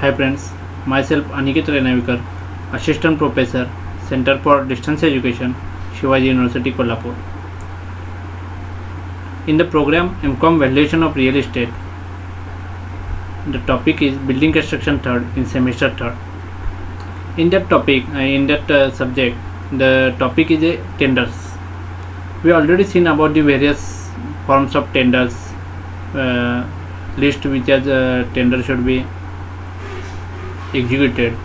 Hi friends, myself Aniket Renavikar, Assistant Professor, Center for Distance Education, Shivaji University, Kolhapur. In the program MCOM Valuation of Real Estate, the topic is Building Construction 3rd in Semester 3rd. In that subject, the topic is tenders. We already seen about the various forms of tenders, list which as tender should be executed.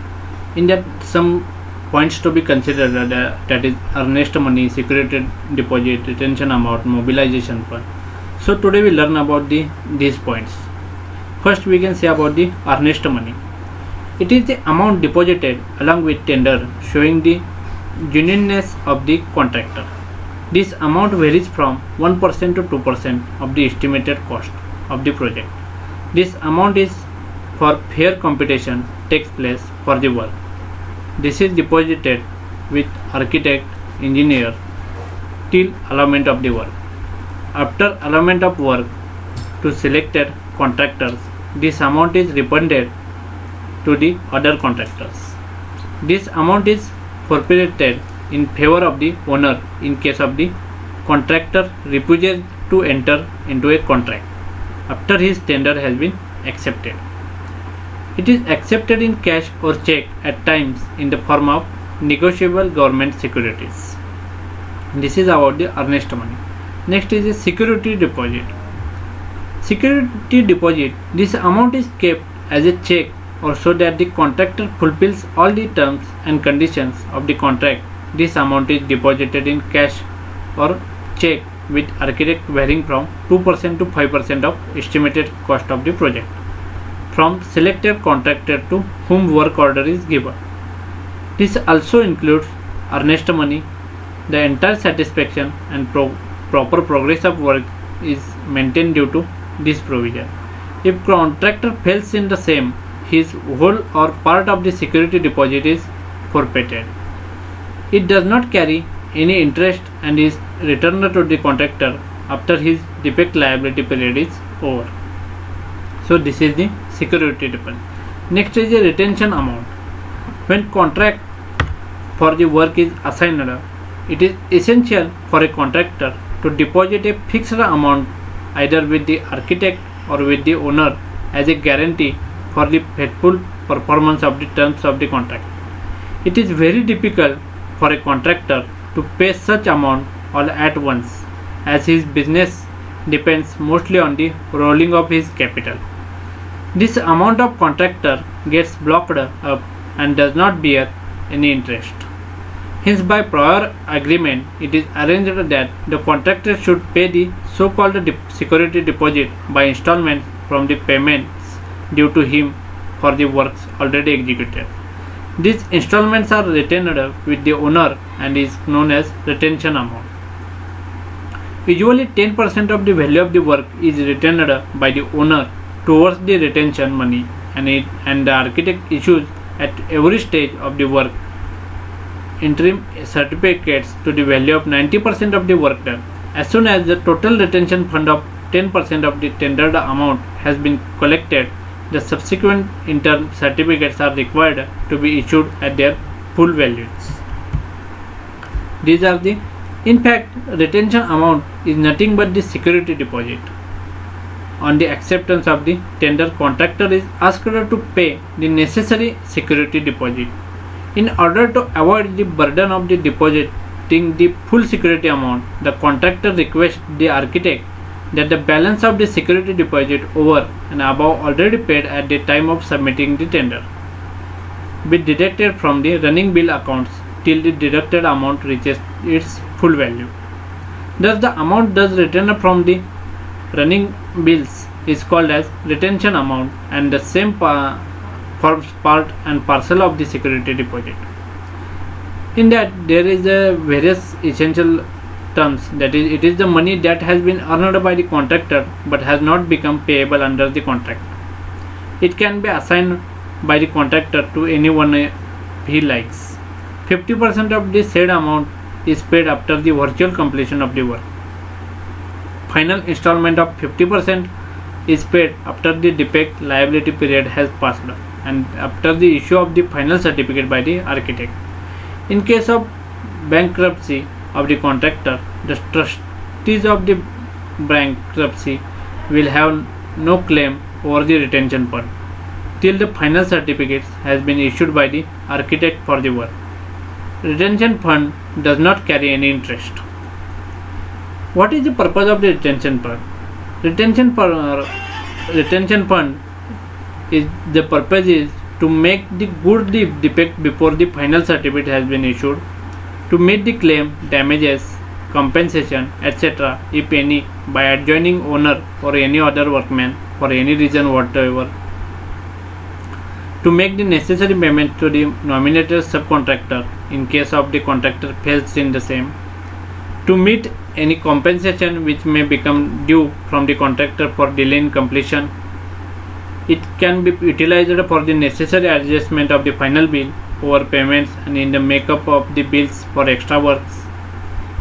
In that, some points to be considered, that is earnest money, security deposit, retention amount, mobilization fund. So today we learn about these points. First we can say about the earnest money. It is the amount deposited along with tender showing the genuineness of the contractor. This amount varies from 1% to 2% of the estimated cost of the project. This amount is for fair competition takes place for the work. This is deposited with architect, engineer till allotment of the work. After allotment of work to selected contractors, this amount is refunded to the other contractors. This amount is forfeited in favor of the owner in case of the contractor refuses to enter into a contract after his tender has been accepted. It is accepted in cash or check at times in the form of negotiable government securities. This is about the earnest money. Next is a security deposit. Security deposit, this amount is kept as a check or so that the contractor fulfills all the terms and conditions of the contract. This amount is deposited in cash or check with architect varying from 2% to 5% of estimated cost of the project from selected contractor to whom work order is given. This also includes earnest money. The entire satisfaction and proper progress of work is maintained due to this provision. If contractor fails in the same, his whole or part of the security deposit is forfeited. It does not carry any interest and is returned to the contractor after his defect liability period is over. So this is the security deposit. Next is the retention amount. When contract for the work is assigned, it is essential for a contractor to deposit a fixed amount either with the architect or with the owner as a guarantee for the faithful performance of the terms of the contract. It is very difficult for a contractor to pay such amount all at once, as his business depends mostly on the rolling of his capital. This amount of contractor gets blocked up and does not bear any interest. Hence, by prior agreement, it is arranged that the contractor should pay the so-called security deposit by installments from the payments due to him for the works already executed. These installments are retained with the owner and is known as retention amount. Usually 10% of the value of the work is retained by the owner towards the retention money, and the architect issues at every stage of the work interim certificates to the value of 90% of the work done. As soon as the total retention fund of 10% of the tendered amount has been collected, the subsequent interim certificates are required to be issued at their full values. These are the, in fact, retention amount is nothing but the security deposit. On the acceptance of the tender, contractor is asked to pay the necessary security deposit. In order to avoid the burden of the depositing the full security amount, the contractor requests the architect that the balance of the security deposit over and above already paid at the time of submitting the tender be deducted from the running bill accounts till the deducted amount reaches its full value. Thus, the amount thus returned from the running bills is called as retention amount, and the same forms part and parcel of the security deposit. In that, there is a various essential terms, that is, it is the money that has been earned by the contractor but has not become payable under the contract. It can be assigned by the contractor to anyone he likes. 50% of the said amount is paid after the virtual completion of the work. Final installment of 50% is paid after the defect liability period has passed. and after the issue of the final certificate by the architect. In case of bankruptcy of the contractor, the trustees of the bankruptcy will have no claim over the retention fund till the final certificate has been issued by the architect for the work. Retention fund does not carry any interest. What is the purpose of the retention fund? Retention fund is the purpose is to make the good the defect before the final certificate has been issued, to meet the claim, damages, compensation, etc. if any by adjoining owner or any other workman for any reason whatever, to make the necessary payment to the nominated subcontractor in case of the contractor fails in the same, to meet any compensation which may become due from the contractor for delay in completion. It can be utilized for the necessary adjustment of the final bill, overpayments, and in the makeup of the bills for extra works.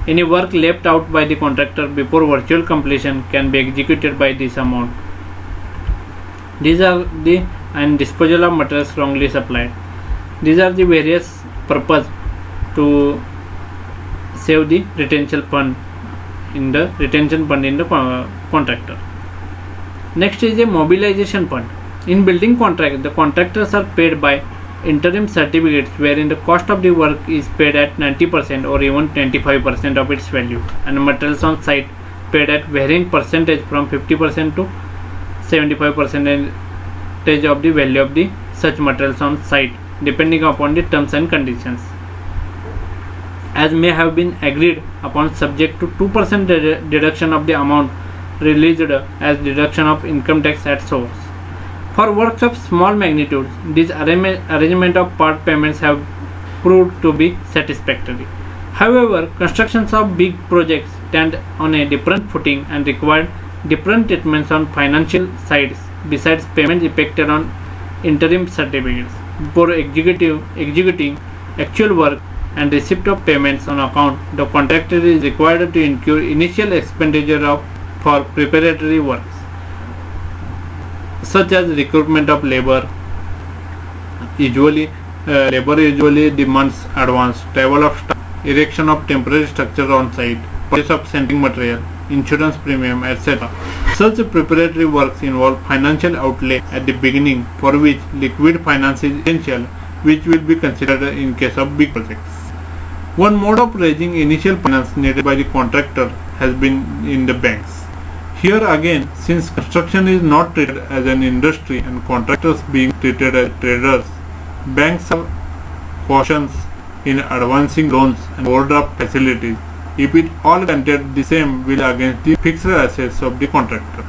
Any work left out by the contractor before virtual completion can be executed by this amount. These are the and disposal of materials wrongly supplied. These are the various purpose to save the retention fund in the contractor. Next is a mobilization fund. In building contract, the contractors are paid by interim certificates wherein the cost of the work is paid at 90% or even 25% of its value, and materials on site paid at varying percentage from 50% to 75% of the value of the such materials on site depending upon the terms and conditions, as may have been agreed upon, subject to 2% deduction of the amount released as deduction of income tax at source. For works of small magnitude, these arrangement of part payments have proved to be satisfactory. However, constructions of big projects stand on a different footing and require different treatments on financial sides besides payments effected on interim certificates. Before executing actual work and receipt of payments on account, the contractor is required to incur initial expenditure for preparatory works, such as recruitment of labor. Labor usually demands advance, travel of staff, erection of temporary structure on site, purchase of sending material, insurance premium, etc. Such preparatory works involve financial outlay at the beginning, for which liquid finance is essential, which will be considered in case of big projects. One mode of raising initial finance needed by the contractor has been in the banks. Here again, since construction is not treated as an industry and contractors being treated as traders, banks have cautions in advancing loans and overdraft facilities if it all granted the same will against the fixed assets of the contractor.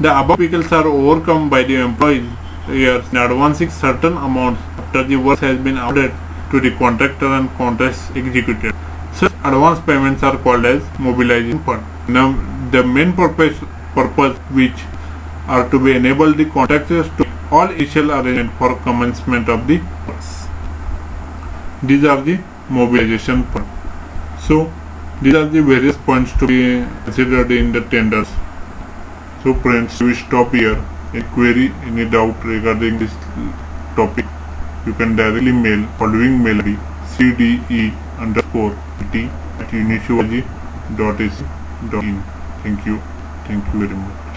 The above obstacles are overcome by the employees in advancing certain amounts after the work has been awarded to the contractor and contracts executed. Such advance payments are called as mobilization fund. Now, the main purpose which are to be enable the contractors to make all initial arrangement for commencement of the works. These are the mobilization fund. So, these are the various points to be considered in the tenders. So friends, we stop here. Any query, any doubt regarding this topic, you can directly mail following mail ID cde_pt@unisuology.ac.in. Thank you very much.